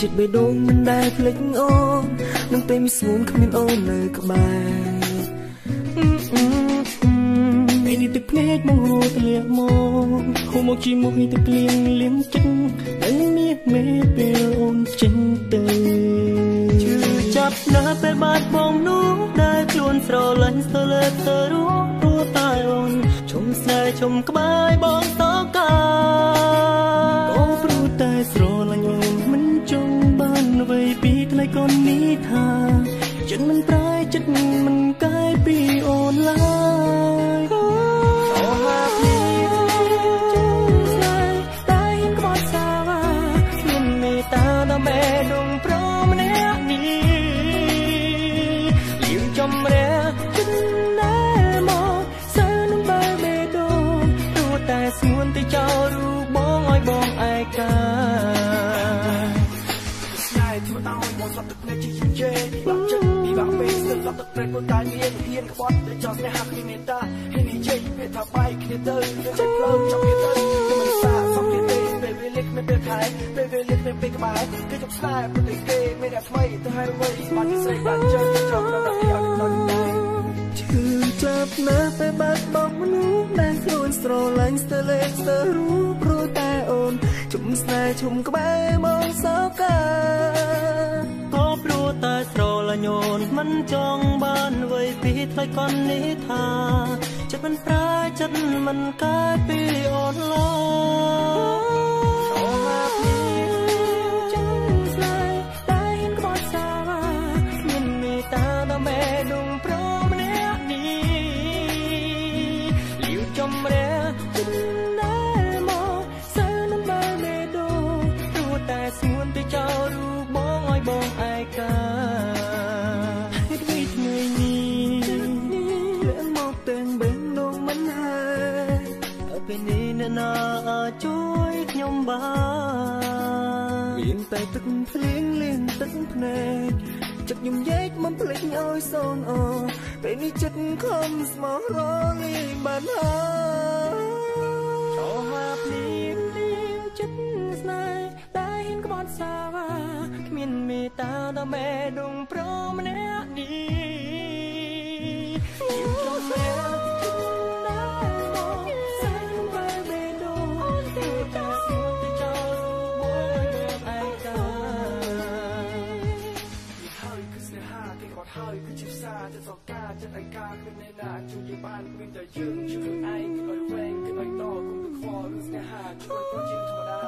ចិត្តបេះដូងមិនដែលភ្លេចអូននឹងពេលមានស្ងួនគ្មានអូននៅក្បែរពេលនេះទឹកភ្នែកមកហូរទលាក់មកហូរមកជាមួយទឹកភ្លៀងលៀមចិត្តនឹងមាសមេពេលអូនចេញទៅជឿចាប់នៅពេលបាត់បង់នោះដែលខ្លួនស្រឡាញ់ទៅលើទៅរួមព្រោះតែអូនជុំស្នេហ៍ជុំក្បែរបងតកាក៏ព្រោះតែស្រឡាញ់អូនមិនចង់បានអ្វីពីថ្លៃកូននេះថាចិត្តមិនប្រែចិត្តមិនកាយពីអូនឡើយអូហាពីស្នេហ៍តែហ៊ានក្បត់សាវាមានមេត្តាដល់មេដងប្រម្នាក់នេះលៀងចំរះចិត្តណែមកសើនឹងបែបេដងព្រោះតែស្ងួនទៅចោលរូបបងឲ្យបងឯកាស្នេហ៍ធ្វើឲ្យមកសត្វទឹកភ្នែកជាជេបាក់ចិត្តពីបាក់ពេកស្ទើរសត្វទឹកព្រែកប៉ុន្តែមានហ៊ានក្បត់ទៅចោលស្នេហ៍គ្មានមេត្តាហ៊ាននិយាយពាក្យថាបាយគ្នាទៅចិត្តភ្លើងចង់គ្នាទៅមិនសាសំគ្នាទេពេលវេលាគ្មានពេលខែពេលវេលាគ្មានពេលក្បែរគឺជប់ស្នេហ៍ប្រទេសគេមានតែថ្មីទៅហើយអ្វីបានជាស្រីបានចិត្តចង់ដល់តែឲ្យដល់ដែរឈឺចាប់ណាស់ពេលបាត់បង់មនុស្សដែលខ្លួនស្រឡាញ់ស្ទើរលេខស្ទើររូបព្រោះតែអូនជុំស្នេហ៍ជុំក្បែរមកសោកាក៏ព្រោះតែស្រឡាញ់អូនមិនចង់បានអ្វីពីថ្លៃកូននេះថាចិត្តមិនប្រែចិត្តមិនកាយពីអូនឡើយអូហាពីចិត្តស្នេហ៍តែហ៊ានក្បត់សាវាមានមេត្តាដល់មេដងប្រម្នាក់នេះលៀវចំរះចិត្តណែមកសើនឹងបែបមេដងព្រោះតែស្ងួនទៅចោលរូបបងឲ្យបងឯកាថ្ងៃនេះលាក់មកទាំងបេះដូងមិនហើយពេលនេះអ្នកណាជួយខ្ញុំបានមានតែទឹកភ្លៀងលៀងទឹកភ្នែកចិត្តខ្ញុំយែកមិនភ្លេចឲ្យសូនអូពេលនេះចិត្តខំស្មោះរលាយបានហើយអូហាភ្លៀងលៀងចិត្តស្នេហ៍តែហ៊ានក្បត់សាវាគ្មានមេត្តាដល់មេដងប្រម្នាក់នេះខ្ញុំស្នេហ៍ហើយគឺជាផ្សារចិត្តសកាចិត្តឯកាគ្មានអ្នកណាជួយយើងបានគ្មានតែយើងជួយខ្លួនឯងគិតឲ្យវែងគិតឲ្យតគុំទៅខ្វល់រឿងស្នេហាជួយគាត់ជាធម្មតា